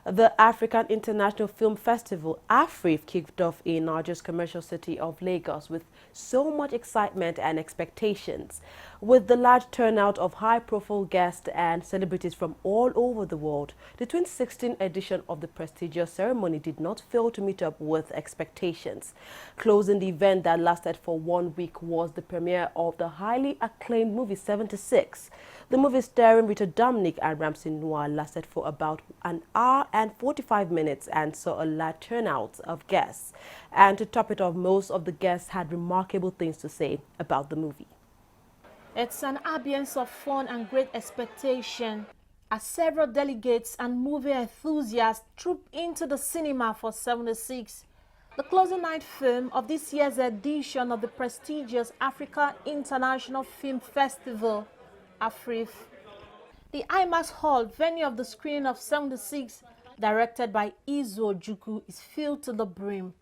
The African International Film Festival, AFRIF, kicked off in largest commercial city of Lagos with so much excitement and expectations. With the large turnout of high-profile guests and celebrities from all over the world, the 2016 edition of the prestigious ceremony did not fail to meet up with expectations. Closing the event that lasted for 1 week was the premiere of the highly acclaimed movie 76. The movie starring Richard Dominic and Ramsey Nouah lasted for about an hour and 45 minutes and saw a large turnout of guests. And to top it off, most of the guests had remarkable things to say about the movie. It's an ambience of fun and great expectation as several delegates and movie enthusiasts troop into the cinema for 76, the closing night film of this year's edition of the prestigious Africa International Film Festival, AFRIF. The IMAX Hall, venue of the screening of 76, directed by Izu Ojukwu, is filled to the brim.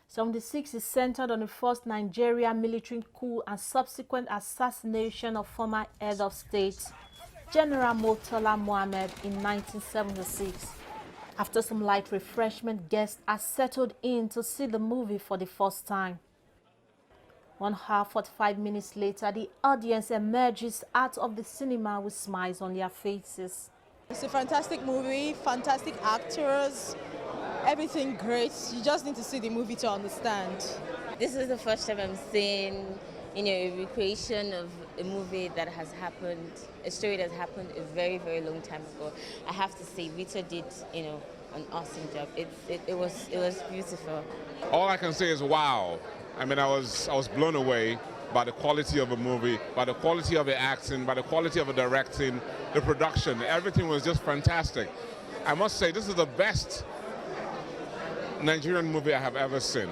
76 is centered on the first Nigerian military coup and subsequent assassination of former head of state, General Murtala Muhammad, in 1976. After some light refreshment, guests are settled in to see the movie for the first time. 1 hour 45 minutes later, the audience emerges out of the cinema with smiles on their faces. It's a fantastic movie, fantastic actors, everything great. You just need to see the movie to understand. This is the first time I'm seeing, a recreation of a movie that has happened, a story that has happened a very, very long time ago. I have to say, Vito did, an awesome job. It was beautiful. All I can say is wow. I mean, I was blown away by the quality of the movie, by the quality of the acting, by the quality of the directing, the production. Everything was just fantastic. I must say, this is the best Nigerian movie I have ever seen.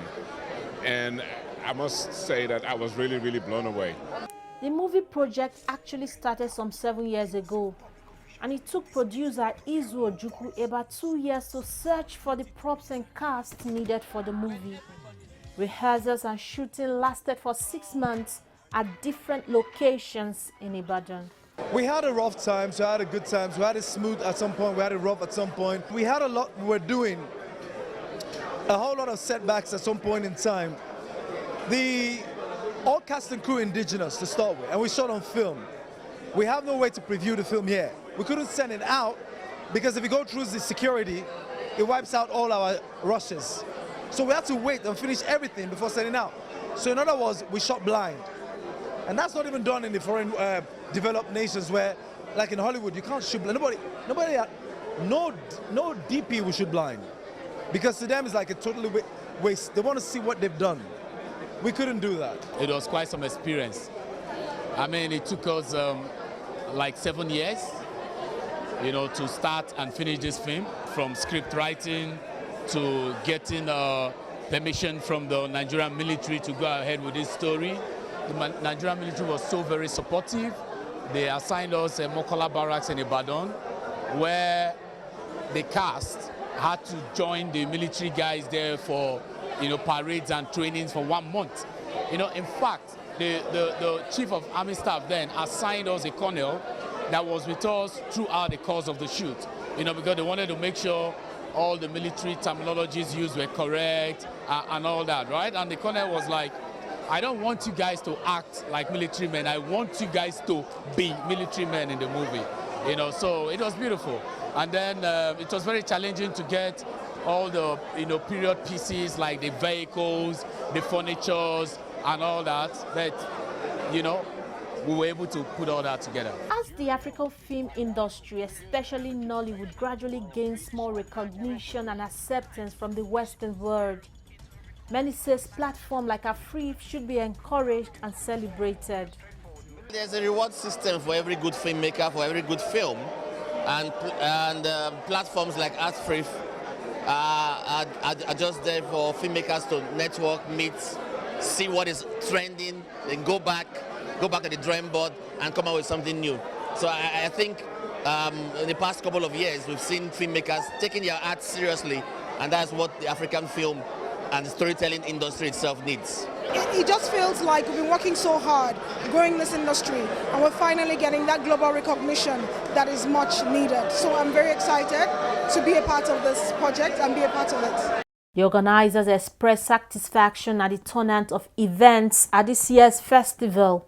And I must say that I was really, really blown away. The movie project actually started some 7 years ago, and it took producer Izu Ojukwu about 2 years to search for the props and cast needed for the movie. Rehearsals and shooting lasted for 6 months at different locations in Ibadan. We had a rough times, we had a good times, we had it smooth at some point, we had it rough at some point. We had a lot we were doing, a whole lot of setbacks at some point in time. All cast and crew indigenous to start with, and we shot on film. We have no way to preview the film here. We couldn't send it out because if you go through the security, it wipes out all our rushes. So we had to wait and finish everything before sending out. So in other words, we shot blind. And that's not even done in the foreign developed nations where, like in Hollywood, you can't shoot blind. No DP will shoot blind. Because to them it's like a totally waste. They want to see what they've done. We couldn't do that. It was quite some experience. I mean, it took us like 7 years, to start and finish this film, from script writing to getting permission from the Nigerian military to go ahead with this story. The Nigerian military was so very supportive. They assigned us a Mokola barracks in Ibadan, where the cast had to join the military guys there for parades and trainings for 1 month. In fact, the chief of army staff then assigned us a colonel that was with us throughout the course of the shoot, because they wanted to make sure all the military terminologies used were correct and all that, right? And the colonel was like, I don't want you guys to act like military men. I want you guys to be military men in the movie. So it was beautiful. And then it was very challenging to get all the period pieces like the vehicles, the furnitures, and all that. But we were able to put all that together. As the African film industry, especially Nollywood, gradually gains more recognition and acceptance from the Western world, many say platforms like AFRIF should be encouraged and celebrated. There's a reward system for every good filmmaker, for every good film, and platforms like AFRIF are just there for filmmakers to network, meet, see what is trending, then go back to the drawing board and come up with something new. So I think in the past couple of years we've seen filmmakers taking their art seriously, and that's what the African film and the storytelling industry itself needs. It just feels like we've been working so hard, growing this industry, and we're finally getting that global recognition that is much needed. So I'm very excited to be a part of this project and be a part of it. The organizers expressed satisfaction at the turnout of events at this year's festival,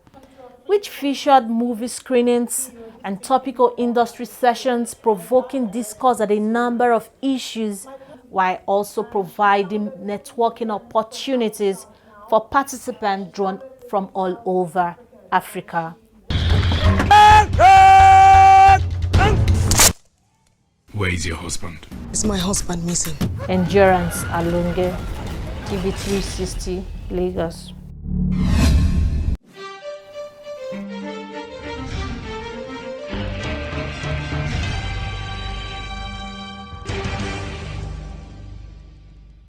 which featured movie screenings and topical industry sessions provoking discourse at a number of issues, while also providing networking opportunities for participants drawn from all over Africa. Where is your husband? Is my husband missing? Endurance Alunge, TV360, Lagos.